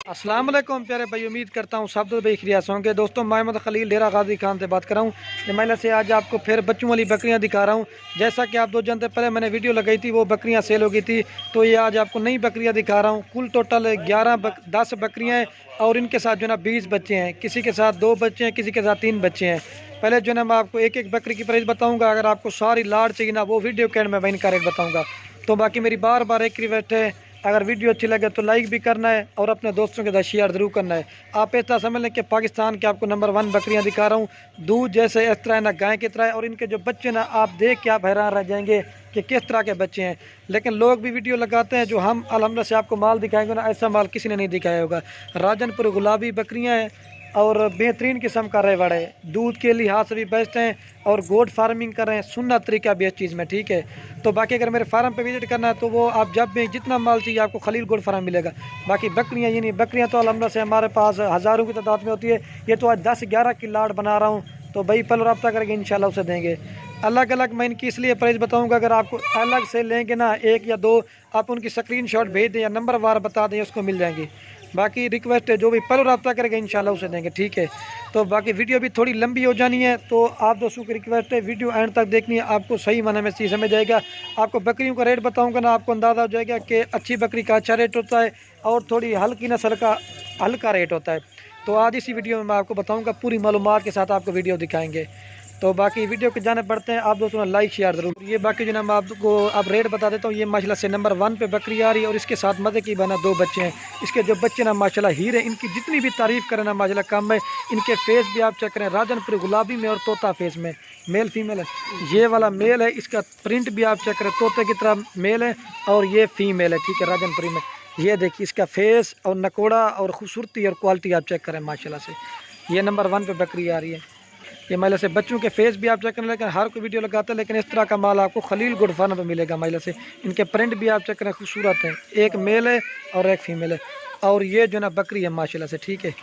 अस्सलाम वालेकुम प्यारे भाई, उम्मीद करता हूँ सब भाई खिरियास होंगे। दोस्तों मोहम्मद खलील डेरा गाजी खान से बात कर रहा हूँ। ये महिला से आज आपको फिर बच्चों वाली बकरियाँ दिखा रहा हूँ। जैसा कि आप 2 जनते पहले मैंने वीडियो लगाई थी, वो बकरियाँ सेल हो गई थी, तो ये आज आपको नई बकरियाँ दिखा रहा हूँ। कुल टोटल 10 बकरियाँ हैं और इनके साथ जो ना 20 बच्चे हैं। किसी के साथ 2 बच्चे हैं, किसी के साथ 3 बच्चे हैं। पहले जो ना मैं आपको एक एक बकरी की प्राइस बताऊँगा। अगर आपको सारी लाड़ चाहिए ना, वो वीडियो के एंड में इनका रेट बताऊँगा। तो बाकी मेरी बार बार एक रिक्वेस्ट है, अगर वीडियो अच्छी लगे तो लाइक भी करना है और अपने दोस्तों के साथ शेयर ज़रूर करना है। आप ऐसा समझ लें कि पाकिस्तान के आपको नंबर 1 बकरियां दिखा रहा हूँ। दूध जैसे इस तरह है ना, गाय की तरह है। और इनके जो बच्चे ना, आप देख के आप हैरान रह जाएंगे कि किस तरह के बच्चे हैं। लेकिन लोग भी वीडियो लगाते हैं, जो हम अल्हम्दुलिल्लाह से आपको माल दिखाएंगे ना, ऐसा माल किसी ने नहीं दिखाया होगा। राजनपुर गुलाबी बकरियाँ हैं और बेहतरीन किस्म का रेवड़ है। दूध के लिहाज से भी बेस्ट हैं और गोट फार्मिंग कर रहे हैं, सुन्नत तरीका भी इस चीज़ में, ठीक है। तो बाकी अगर मेरे फार्म पे विजिट करना है तो वो आप जब भी जितना माल चाहिए आपको खलील गोट फार्म मिलेगा। बाकी बकरियाँ ये नहीं, बकरियाँ तो अल्हम्दुलिल्लाह से हमारे पास हज़ारों की तादाद में होती है। ये तो आज 10-11 की लाड़ बना रहा हूँ, तो भाई पल रब्ता करके इंशाल्लाह उसे देंगे। अलग अलग मैं इनकी इसलिए प्राइस बताऊँगा, अगर आपको अलग से लेंगे ना 1 या 2, आप उनकी स्क्रीनशॉट भेज दें या नंबर वार बता दें, उसको मिल जाएंगी। बाकी रिक्वेस्ट है, जो भी पल रब्ता करेगा इंशाल्लाह उसे देंगे, ठीक है। तो बाकी वीडियो भी थोड़ी लंबी हो जानी है, तो आप दोस्तों की रिक्वेस्ट है वीडियो एंड तक देखनी है, आपको सही माने में चीज़ समझ जाएगा। आपको बकरियों का रेट बताऊंगा ना, आपको अंदाज़ा हो जाएगा कि अच्छी बकरी का अच्छा रेट होता है और थोड़ी हल्की नस्ल का हल्का रेट होता है। तो आज इसी वीडियो में मैं आपको बताऊँगा, पूरी मालूमात के साथ आपको वीडियो दिखाएँगे। तो बाकी वीडियो के जाने पड़ते हैं, आप दोस्तों ने लाइक शेयर ज़रूर। ये बाकी जो ना मैं आपको अब रेट बता देता हूँ। ये माशाल्लाह से नंबर 1 पे बकरी आ रही है और इसके साथ मज़े की बना 2 बच्चे हैं। इसके जो बच्चे ना माशाल्लाह हीरे, इनकी जितनी भी तारीफ़ करें ना माशाल्लाह कम है। इनके फेस भी आप चेक करें, राजनपुर गुलाबी में और तोता फेस में, मेल फीमेल है। ये वाला मेल है, इसका प्रिंट भी आप चेक करें, तोते की तरह मेल है और ये फीमेल है, ठीक है, राजनपुरी में। ये देखिए इसका फेस और नकोड़ा और खूबसूरती और क्वालिटी आप चेक करें माशाल्लाह से। ये नंबर 1 पे बकरी आ रही है। ये महिला से बच्चों के फेस भी आप चेक करें, लेकिन हर कोई वीडियो लगाता है, लेकिन इस तरह का माल आपको खलील गुड फार्म पर मिलेगा महिला से। इनके प्रिंट भी आप चेक करें, खूबसूरत हैं। एक मेल है और एक फीमेल है। और ये जो ना बकरी है माशाल्लाह से, ठीक है।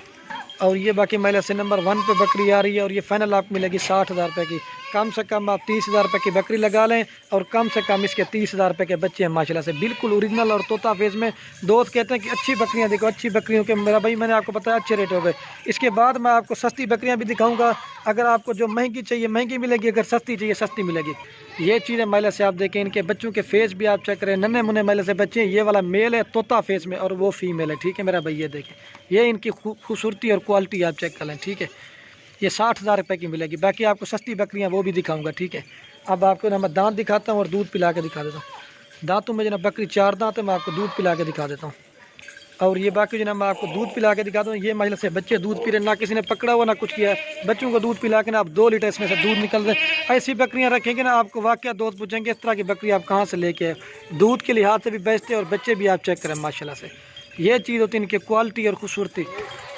और ये बाकी महिला से नंबर 1 पे बकरी आ रही है और ये फाइनल आपको मिलेगी 60,000 रुपये की। कम से कम आप 30,000 रुपये की बकरी लगा लें और कम से कम इसके 30,000 रुपये के बच्चे हैं माशाल्लाह से, बिल्कुल ओरिजिनल और तोता फेस में। दोस्त कहते हैं कि अच्छी बकरियां देखो, अच्छी बकरियों के मेरा भाई मैंने आपको बताया अच्छे रेट हो गए। इसके बाद मैं आपको सस्ती बकरियां भी दिखाऊंगा। अगर आपको जो महंगी चाहिए महंगी मिलेगी, अगर सस्ती चाहिए सस्ती मिलेगी। ये चीज़ें महिला से आप देखें, इनके बच्चों के फेस भी आप चेक करें, नन्हे मुन्ने महिला से बच्चे हैं। ये वाला मेल है तोता फेस में और वो फीमेल है, ठीक है मेरा भाई। ये देखें, ये इनकी खूबसूरती और क्वालिटी आप चेक कर लें, ठीक है। ये 60,000 रुपये की मिलेगी। बाकी आपको सस्ती बकरियां वो भी दिखाऊंगा, ठीक है। अब आपको ना मैं दांत दिखाता हूँ और दूध पिला के दिखा देता हूँ। दांतों में जो ना बकरी 4 दांत है, मैं आपको दूध पिला के दिखा देता हूँ। और ये बाकी जो ना मैं आपको दूध पिला के दिखाता हूँ। ये महिला से बच्चे दूध पी रहे, ना किसी ने पकड़ा हुआ ना कुछ किया है। बच्चों को दूध पिला के ना आप 2 लीटर इसमें से दूध निकल रहे। ऐसी बकरियाँ रखेंगे ना, आपको वाकया दोस्त पूछेंगे इस तरह की बकरी आप कहाँ से लेके आए। दूध के लिहाज से भी बेस्ट है और बच्चे भी आप चेक करें माशाल्लाह से। ये चीज़ होती है इनकी क्वालिटी और खूबसूरती।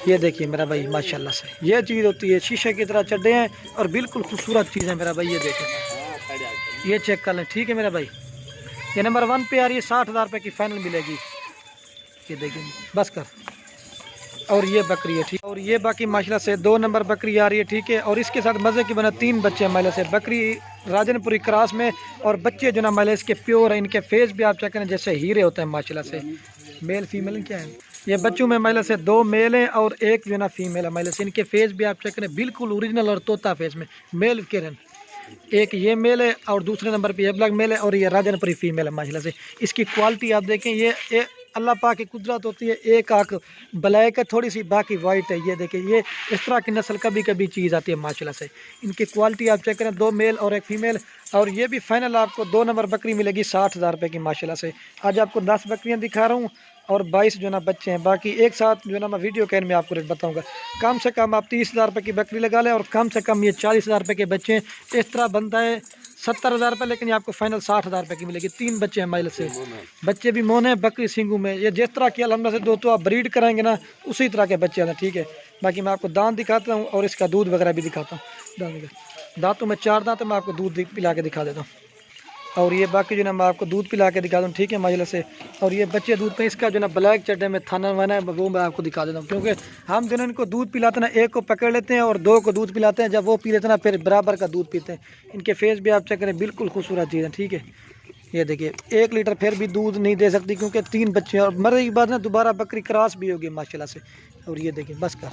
ये देखिए मेरा भाई माशाल्लाह से, ये चीज़ होती है। शीशे की तरह चड्डे हैं और बिल्कुल खूबसूरत चीज़ है मेरा भाई। ये देखें, ये चेक कर लें, ठीक है मेरा भाई। ये नंबर 1 पे आ रही है, 60,000 रुपये की फाइनल मिलेगी। ये देखिए बस कर। और ये बकरी है, ठीक। और ये बाकी माशाल्लाह से 2 नंबर बकरी आ रही है, ठीक है। और इसके साथ मज़े की बना 3 बच्चे हैं महिला से। बकरी राजनपुरी क्रॉस में और बच्चे जो ना महिला इसके प्योर है। इनके फेस भी आप चेक करें, जैसे हीरे होते हैं माशाल्लाह से। मेल फीमेल क्या है, ये बच्चों में महिला से 2 मेल हैं और 1 जो ना फीमेल है महिला से। इनके फेस भी आप चेक करें, बिल्कुल ओरिजिनल और तोता फेस में। मेल किरण एक ये मेल है और दूसरे नंबर पे ये ब्लैक मेल है और ये राजनपुरी फीमेल है माशाल्लाह से। इसकी क्वालिटी आप देखें, ये अल्लाह पाक की कुदरत होती है। एक आँख ब्लैक है थोड़ी सी, बाकी वाइट है। ये देखिए, ये इस तरह की नस्ल कभी कभी चीज़ आती है माशाल्लाह से। इनकी क्वालिटी आप चेक करें, 2 मेल और 1 फीमेल। और ये भी फाइनल आपको 2 नंबर बकरी मिलेगी 60,000 रुपये की माशाल्लाह से। आज आपको 10 बकरियाँ दिखा रहा हूँ और 22 जो ना बच्चे हैं। बाकी एक साथ जो ना मैं वीडियो के एंड में आपको रेट बताऊंगा। कम से कम आप 30,000 रुपये की बकरी लगा लें और कम से कम ये 40,000 रुपये के बच्चे हैं। इस तरह बनता है 70,000 रुपये, लेकिन ये आपको फाइनल 60,000 रुपये की मिलेगी। 3 बच्चे हैं माइल से, बच्चे भी मोन है, बकरी सिंगू में। ये जिस तरह की अल्हम्दुलिल्लाह से दोस्तों आप ब्रीड कराएंगे ना, उसी तरह के बच्चे हैं, ठीक है। बाकी मैं आपको दांत दिखाता हूँ और इसका दूध वगैरह भी दिखाता हूँ। दांतों में 4 दांत है, मैं आपको दूध पिला के दिखा देता हूँ। और ये बाकी जो ना मैं आपको दूध पिला के दिखा दूँ, ठीक है माशाल्लाह से। और ये बच्चे दूध पे इसका जो ना ब्लैक चड्डे में थाना वाना है, वो मैं आपको दिखा देता हूँ। क्योंकि हम दोनों इनको दूध पिलाते ना, एक को पकड़ लेते हैं और 2 को दूध पिलाते हैं। जब वो पी लेते हैं ना, फिर बराबर का दूध पीते हैं। इनके फेस भी आप चेक करें, बिल्कुल खूबसूरत चीज़ है, ठीक है। ये देखिए 1 लीटर फिर भी दूध नहीं दे सकती क्योंकि 3 बच्चे हैं और मरने के बाद ना दोबारा बकरी क्रॉस भी होगी माशाल्लाह से। और ये देखिए बस कर,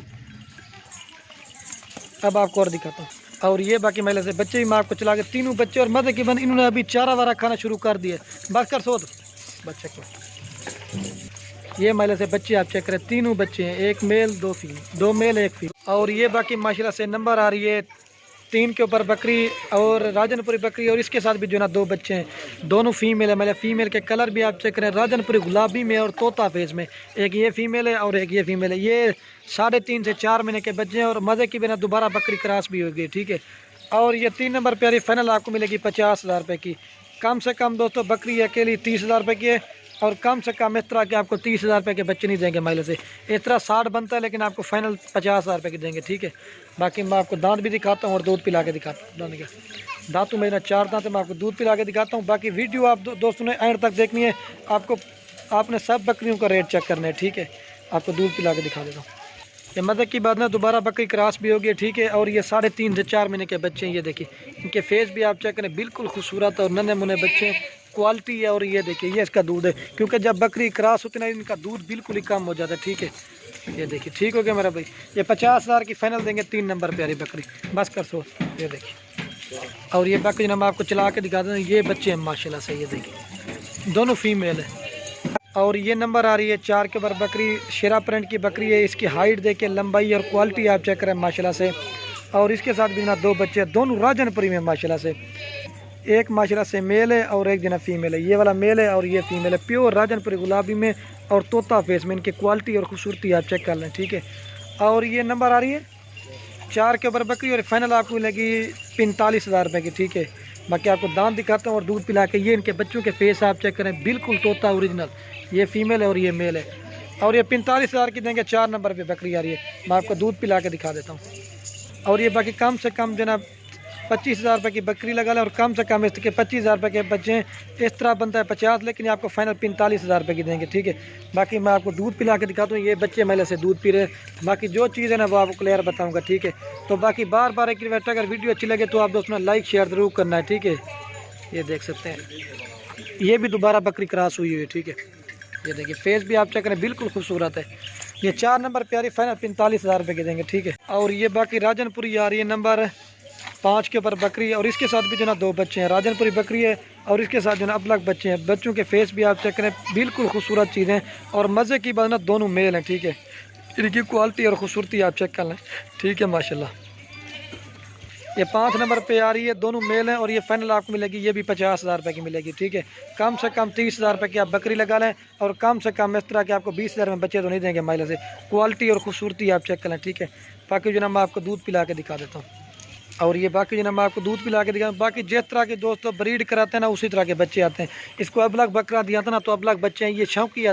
अब आपको और दिखाता हूँ। और ये बाकी महिला से बच्चे भी मैं आपको चला के तीनों बच्चे और मदे के बंद इन्होंने अभी चारा वारा खाना शुरू कर दिया। बस कर सो बच्चे को, ये महिला से बच्चे आप चेक करें, तीनों बच्चे हैं, 1 मेल 2 फीमेल, 2 मेल 1 फीमेल। और ये बाकी माशाल्लाह से नंबर आ रही है 3 के ऊपर बकरी और राजनपुरी बकरी और इसके साथ भी जो ना 2 बच्चे हैं, दोनों फीमेल है। मतलब फीमेल के कलर भी आप चेक करें, राजनपुरी गुलाबी में और तोता फेस में, एक ये फीमेल है और एक ये फीमेल है। ये 3.5 से 4 महीने के बच्चे हैं और मज़े की बिना दोबारा बकरी क्रॉस भी होगी, ठीक है। और ये 3 नंबर प्यारी फाइनल आपको मिलेगी 50,000 रुपये की। कम से कम दोस्तों बकरी अकेली 30,000 रुपये की है और कम से कम इस तरह के आपको 30,000 रुपये के बच्चे नहीं देंगे माइले से। इस तरह 60 बनता है लेकिन आपको फाइनल 50,000 रुपये की देंगे, ठीक है। बाकी मैं आपको दांत भी दिखाता हूँ और दूध पिला के दिखाता हूँ। दांत के दांतों में 4 दांत है, मैं आपको दूध पिला के दिखाता हूँ। बाकी वीडियो आप दोस्तों ने एंड तक देखनी है, आपने सब बकरियों का रेट चेक करना है, ठीक है। आपको दूध पिला के दिखा देता हूँ। ये मदद की बात ना दोबारा बकरी क्रॉस भी होगी, ठीक है। और ये 3.5 से 4 महीने के बच्चे हैं। ये देखिए इनके फेस भी आप चेक करें, बिल्कुल खूबसूरत और नन्हे मुन्ने बच्चे हैं, क्वालिटी है। और ये देखिए ये इसका दूध है, क्योंकि जब बकरी क्रॉस होती है ना इनका दूध बिल्कुल ही कम हो जाता है, ठीक है। ये देखिए ठीक हो गया मेरा भाई, ये 50,000 की फाइनल देंगे 3 नंबर प्यारी बकरी। बस कर सो, ये देखिए। और ये बकरी ना मैं आपको चला के दिखा दूँ, ये बच्चे हैं माशाल्लाह से, ये देखिए दोनों फीमेल है। और ये नंबर आ रही है 4 के ऊपर बकरी, शेरा प्रिंट की बकरी है। इसकी हाइट देखिए, लंबाई और क्वालिटी आप चेक करें माशाल्लाह से। और इसके साथ भी ना 2 बच्चे, दोनों राजनपुरी में माशाल्लाह से। एक माशाल्लाह से मेल है और एक जना फीमेल है। ये वाला मेल है और ये फीमेल है, प्योर राजनपुरी गुलाबी में और तोता फेस में। इनकी क्वालिटी और खूबसूरती आप चेक कर लें, ठीक है। और ये नंबर आ रही है 4 के ऊपर बकरी और फाइनल आपको लगी 45,000 रुपये की, ठीक है। बाकी आपको दांत दिखाता हूँ और दूध पिला के। ये इनके बच्चों के फेस आप चेक करें, बिल्कुल तोता ओरिजिनल। ये फीमेल है और ये मेल है। और ये 45,000 की देंगे, 4 नंबर पे बकरी आ रही है। मैं आपको दूध पिला के दिखा देता हूँ। और ये बाकी कम से कम जनाब 25,000 रुपये की बकरी लगा लें और कम से कम इसके 25,000 रुपये के बच्चे हैं। इस तरह बनता है 50, लेकिन आपको फाइनल 45,000 रुपये की देंगे, ठीक है। बाकी मैं आपको दूध पिला के दिखाता हूँ, ये बच्चे मेले से दूध पी रहे हैं। बाकी जो चीज़ है ना वो आपको क्लियर बताऊँगा, ठीक है। तो बाकी बार बार एक रिक्वेस्ट, अगर वीडियो अच्छी लगे तो आप दोस्तों लाइक शेयर ज़रूर करना है, ठीक है। ये देख सकते हैं, ये भी दोबारा बकरी क्रॉस हुई है, ठीक है। ये देखिए फेस भी आप चेक करें, बिल्कुल खूबसूरत है। ये 4 नंबर प्यारी फाइनल 45,000 रुपये की देंगे, ठीक है। और ये बाकी राजनपुरी आ रही है नंबर 5 के ऊपर बकरी और इसके साथ भी जो ना 2 बच्चे हैं। राजनपुरी बकरी है और इसके साथ जो ना अबलग बच्चे हैं। बच्चों के फेस भी आप चेक करें, बिल्कुल खूबसूरत चीज़ें और मज़े की बात ना दोनों मेल हैं, ठीक है। इनकी क्वालिटी और खूबसूरती आप चेक कर लें, ठीक है माशाल्लाह। ये 5 नंबर पे आ रही है, दोनों मेल हैं और ये फाइनल आपको मिलेगी, ये भी 50,000 रुपये की मिलेगी, ठीक है। कम से कम 30,000 रुपये की आप बकरी लगा लें और कम से कम इस तरह के आपको 20,000 में बच्चे तो नहीं देंगे माइले से। क्वालिटी और खूबसूरती आप चेक कर लें, ठीक है। बाकी जो ना मैं आपको दूध पिला के दिखा देता हूँ। और ये बाकी जो ना मैं आपको दूध पिला के दिखा, बाकी जिस तरह के दोस्तों ब्रीड कराते हैं ना उसी तरह के बच्चे आते हैं। इसको अबलग बकरा दिया था ना तो अबलग बच्चे हैं। ये शौकी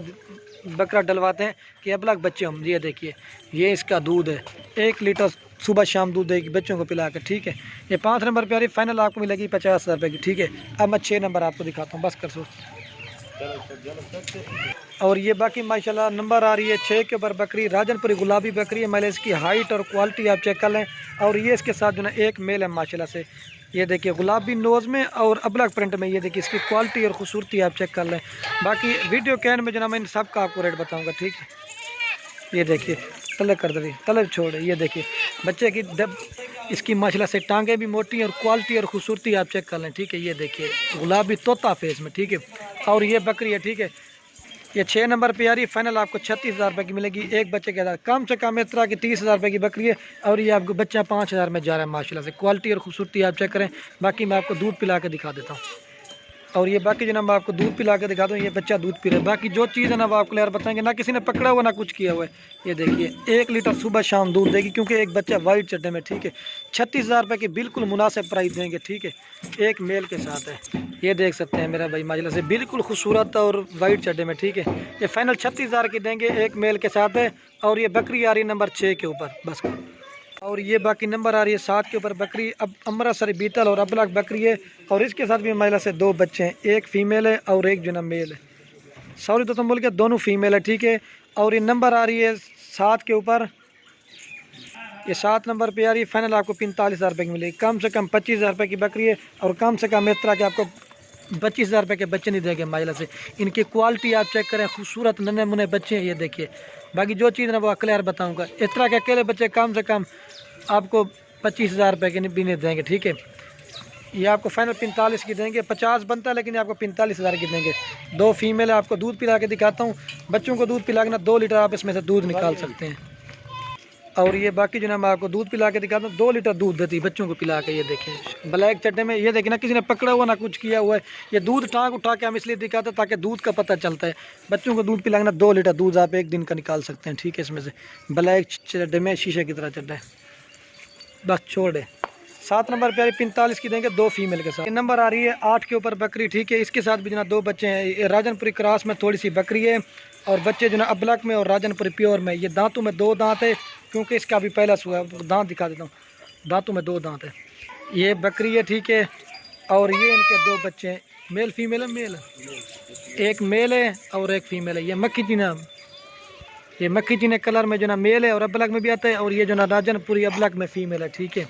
बकरा डलवाते हैं कि अबलग बच्चे हम। ये देखिए ये इसका दूध है, 1 लीटर सुबह शाम दूध देगी बच्चों को पिला कर, ठीक है। ये 5 नंबर पे आ रही, फाइनल आपको मिलेगी 50,000 रुपये की, ठीक है। अब मैं 6 नंबर आपको दिखाता हूँ, बस कर सो। और ये बाकी माशाल्लाह नंबर आ रही है 6 के ऊपर बकरी, राजनपुरी गुलाबी बकरी है। मतलब इसकी हाइट और क्वालिटी आप चेक कर लें। और ये इसके साथ जो ना 1 मेल है माशाल्लाह से। ये देखिए गुलाबी नोज़ में और अबलग प्रिंट में। ये देखिए इसकी क्वालिटी और खूबसूरती आप चेक कर लें। बाकी वीडियो के एंड में जो ना मैं इन सब का आपको रेट बताऊँगा, ठीक है। ये देखिए तलब कर दे, तलब छोड़। ये देखिए बच्चे की इसकी माशाल्लाह से टांगें भी मोटी और क्वालिटी और खूबसूरती आप चेक कर लें, ठीक है। ये देखिए गुलाबी तोता फेस में, ठीक है। और ये बकरी है, ठीक है। ये 6 नंबर पे आ रही है, फाइनल आपको 36,000 रुपये की मिलेगी एक बच्चे के साथ। कम से कम इस तरह की 30,000 रुपये की बकरी है और ये आपको बच्चा 5,000 में जा रहा है माशाल्लाह से। क्वालिटी और खूबसूरती आप चेक करें। बाकी मैं आपको दूध पिला के दिखा देता हूँ। और ये बाकी जो ना मैं आपको दूध पिला के दिखा दूँ, ये बच्चा दूध पी रहा है। बाकी जो चीज़ है ना वो आपको क्लियर बताएंगे, ना किसी ने पकड़ा हुआ ना कुछ किया हुआ है। ये देखिए 1 लीटर सुबह शाम दूध देगी, क्योंकि एक बच्चा वाइट चड्डे में, ठीक है। 36,000 रुपये की बिल्कुल मुनासिब प्राइस देंगे, ठीक है। एक मेल के साथ है, ये देख सकते हैं मेरा भाई माशाल्लाह से, बिल्कुल खूबसूरत और वाइट चड्डे में, ठीक है। ये फाइनल 36,000 की देंगे, एक मेल के साथ है। और ये बकरी आ रही है नंबर 6 के ऊपर, बस। और ये बाकी नंबर आ रही है 7 के ऊपर बकरी, अब अमृतसरी बीतल और अबलग बकरी है। और इसके साथ भी महिला से 2 बच्चे हैं, एक फ़ीमेल है और एक जो ना मेल है। सॉरी तो बोल के दोनों फीमेल है, ठीक है। और ये नंबर आ रही है 7 के ऊपर, ये 7 नंबर पे आ रही है, फाइनल आपको 45,000 रुपये की मिलेगी। कम से कम 25,000 रुपये की बकरी है और कम से कम इस तरह के आपको 25,000 रुपये के बच्चे नहीं देंगे माशाल्लाह से। इनकी क्वालिटी आप चेक करें, खूबसूरत नन्हे मुन्ने बच्चे हैं ये देखिए। बाकी जो चीज़ ना वो क्लियर बताऊँगा। इस तरह के अकेले बच्चे कम से कम आपको 25,000 रुपये के भी नहीं देंगे, ठीक है। ये आपको फाइनल 45 की देंगे, 50 बनता है लेकिन आपको 45,000 की देंगे। 2 फीमेल है, आपको दूध पिला के दिखाता हूँ। बच्चों को दूध पिला के ना 2 लीटर आप इसमें से दूध निकाल सकते हैं। और ये बाकी जो ना मैं आपको दूध पिला के दिखाता हूँ, 2 लीटर दूध देती है बच्चों को पिला के। ये देखें ब्लैक चट्टे में, ये देखें ना किसी ने पकड़ा हुआ ना कुछ किया हुआ है। ये दूध टाँग उठा के हम इसलिए दिखाते हैं ताकि दूध का पता चलता है। बच्चों को दूध पिला के ना 2 लीटर दूध आप एक दिन का निकाल सकते हैं, ठीक है। इसमें से ब्लैक चट्टे में शीशे की तरह चट्टा है, बस छोड़े। 7 नंबर पे 45 की देंगे 2 फीमेल के साथ। ये नंबर आ रही है 8 के ऊपर बकरी, ठीक है। इसके साथ भी जो ना 2 बच्चे हैं। ये राजनपुरी क्रॉस में थोड़ी सी बकरी है और बच्चे जो ना अबलक में और राजनपुरी प्योर में। ये दांतों में 2 दांत है क्योंकि इसका भी पहला सुआ है। दांत दिखा देता हूँ, दांतों में 2 दांत है। ये बकरी है, ठीक है। और ये इनके 2 बच्चे हैं, मेल फीमेल है। मेल एक मेल है और एक फीमेल है। ये मक्खी चीना, ये मक्खी चीने कलर में जो ना मेल है और अबलक में भी आता है। और ये जो ना राजनपुरी अबलक में फीमेल है, ठीक है।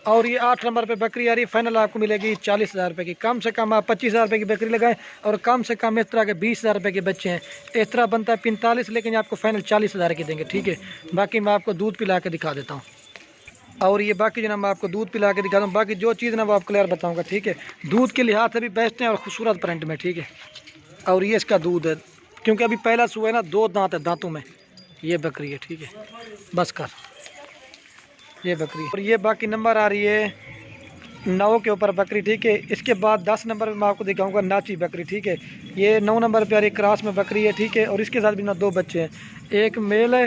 और ये 8 नंबर पे बकरी आ रही है। फाइनल आपको मिलेगी 40,000 रुपये की। कम से कम आप 25,000 रुपये की बकरी लगाएं और कम से कम इस तरह के 20,000 रुपये के बच्चे हैं। इस तरह बनता है 45, लेकिन आपको फाइनल 40,000 की देंगे, ठीक है। बाकी मैं आपको दूध पिला के दिखा देता हूँ। और ये बाकी जो ना मैं आपको दूध पिला के दिखाता हूँ। बाकी जो चीज़ ना वो आप क्लियर बताऊँगा, ठीक है। दूध के लिहाज से भी बेस्ट है और खूबसूरत प्रिंट में, ठीक है। और ये इसका दूध है क्योंकि अभी पहला सुआ है ना, 2 दांत है दांतों में। ये बकरी है, ठीक है। बस कर, ये बकरी। और ये बाकी नंबर आ रही है 9 के ऊपर बकरी, ठीक है। इसके बाद 10 नंबर में मैं आपको दिखाऊंगा नाची बकरी, ठीक है। ये 9 नंबर पे आ रही क्रॉस में बकरी है, ठीक है। और इसके साथ भी ना 2 बच्चे हैं, एक मेल है,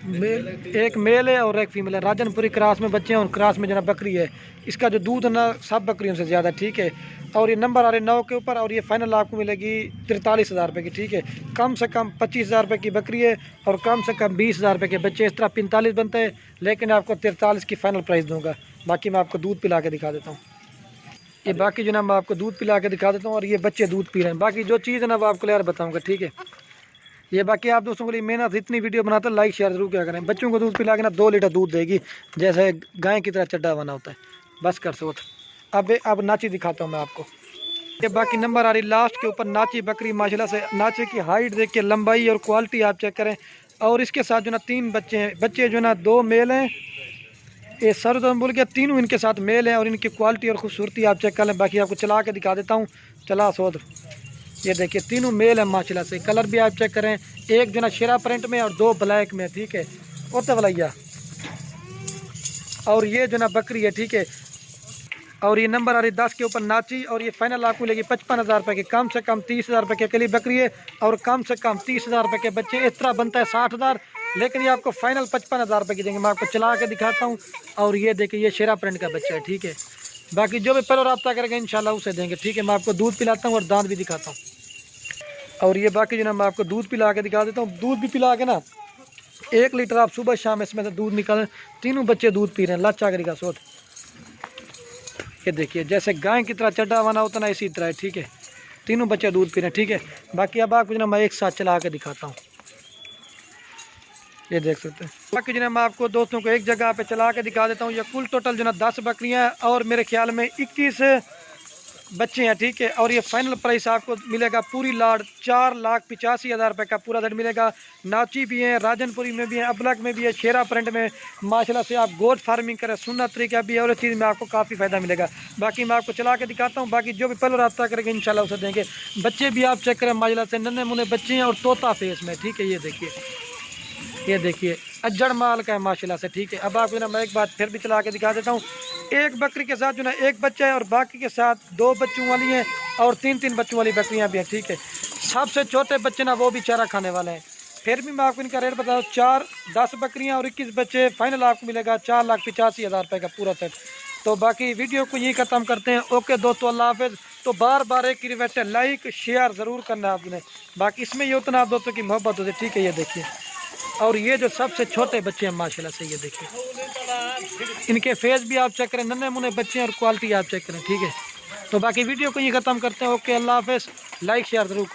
एक मेल है और एक फीमेल है। राजनपुरी क्रॉस में बच्चे हैं और क्रॉस में जो ना बकरी है। इसका जो दूध है ना सब बकरियों से ज़्यादा, ठीक है। और ये नंबर आ रहे 9 के ऊपर और ये फाइनल आपको मिलेगी 43,000 रुपये की, ठीक है। कम से कम 25,000 रुपये की बकरी है और कम से कम 20,000 रुपये के बच्चे। इस तरह 45 बनते हैं लेकिन आपको 43 की फ़ाइनल प्राइस दूंगा। बाकी मैं आपको दूध पिला के दिखा देता हूँ। ये बाकी जो ना मैं आपको दूध पिला के दिखा देता हूँ और ये बच्चे दूध पी रहे हैं। बाकी जो चीज़ है ना वो आपको क्लियर बताऊँगा, ठीक है। ये बाकी आप दोस्तों के लिए मेहनत इतनी वीडियो बनाते हैं, लाइक शेयर जरूर क्या करें। बच्चों को दूध पिला के ना 2 लीटर दूध देगी, जैसे गाय की तरह चड्डा बना होता है। बस कर सोत। अब नाची दिखाता हूँ मैं आपको। ये बाकी नंबर आ रही लास्ट के ऊपर नाची बकरी। माशाल्लाह से नाचे की हाइट देख के, लंबाई और क्वालिटी आप चेक करें। और इसके साथ जो ना 3 बच्चे हैं। बच्चे जो ना 2 मेल हैं, ये सर तो बोल गया, तीनों इनके साथ मेल हैं। और इनकी क्वालिटी और खूबसूरती आप चेक कर लें। बाकी आपको चला के दिखा देता हूँ, चला सोद। ये देखिए तीनों मेल है माशाल्लाह से। कलर भी आप चेक करें, एक जो ना शेरा प्रिंट में और 2 ब्लैक में, ठीक है। और भैया, और ये जो ना बकरी है, ठीक है। और ये नंबर आ रही 10 के ऊपर नाची। और ये फाइनल आपको मिलेगी 55,000 रुपये की। कम से कम 30,000 रुपये की अकेली बकरी है और कम से कम 30,000 रुपये के बच्चे। इस तरह बनता है 60,000, लेकिन ये आपको फाइनल 55,000 रुपये की देंगे। मैं आपको चला के दिखाता हूँ। और ये देखिए ये शेरा प्रिंट का बच्चा है, ठीक है। बाकी जो भी पहले रब्ता करेंगे इंशाल्लाह उसे देंगे, ठीक है। मैं आपको दूध पिलाता हूँ और दांत भी दिखाता हूँ। और ये बाकी जो ना मैं आपको दूध पिला के दिखा देता हूँ। दूध भी पिला के ना 1 लीटर आप सुबह शाम इसमें से दूध निकालें। तीनों बच्चे दूध पी रहे हैं, लाचा करेगा सोत। ये देखिए जैसे गाय की तरह चड्डा बना होता ना, इसी तरह है, ठीक है। तीनों बच्चे दूध पी रहे हैं, ठीक है। बाकी अब आपको जो ना मैं एक साथ चला के दिखाता हूँ, ये देख सकते हैं। बाकी जो ना मैं आपको दोस्तों को एक जगह पे चला के दिखा देता हूँ। ये कुल टोटल जो ना 10 बकरियाँ हैं और मेरे ख्याल में 21 बच्चे हैं, ठीक है। और ये फाइनल प्राइस आपको मिलेगा पूरी लाड 4,85,000 रुपये का पूरा दर मिलेगा। नाची भी है, राजनपुरी में भी है, अबलक में भी है, शेरा प्रिंट में। माशाल्लाह से आप गोट फार्मिंग करें, सुन्नत तरीका भी है और इस चीज़ में आपको काफ़ी फ़ायदा मिलेगा। बाकी मैं आपको चला के दिखाता हूँ। बाकी जो भी पहले रब्ता करेंगे इंशाल्लाह उसे देंगे। बच्चे भी आप चेक करें, माशाल्लाह से नन्हे मुन्ने बच्चे हैं और तोता फेस में, ठीक है। ये देखिए, ये देखिए अज्जड़ माल का है माशाल्लाह से, ठीक है। अब आपको ना मैं एक बात फिर भी चला के दिखा देता हूँ। एक बकरी के साथ जो ना 1 बच्चा है और बाकी के साथ 2 बच्चों वाली हैं और 3-3 बच्चों वाली बकरियां भी हैं, ठीक है। सबसे छोटे बच्चे ना वो भी चारा खाने वाले हैं। फिर भी मैं आपको इनका रेट बता दूँ, 10 बकरियां और 21 बच्चे। फाइनल आपको मिलेगा 4,85,000 रुपये का पूरा सेट। तो बाकी वीडियो को यही ख़त्म करते हैं। ओके दोस्तों, अल्लाह हाफिज़। तो बार बार एक रिक्वेस्ट है, लाइक शेयर ज़रूर करना है आपने। बाकी इसमें ये उतना आप दोस्तों की मोहब्बत होती है, ठीक है। ये देखिए, और ये जो सबसे छोटे बच्चे हैं माशाल्लाह से, ये देखिए इनके फेस भी आप चेक करें, नन्हे मुन्ने बच्चे हैं और क्वालिटी आप चेक करें, ठीक है। तो बाकी वीडियो को ये ख़त्म करते हैं। ओके, अल्लाह हाफिज़। लाइक शेयर ज़रूर करें।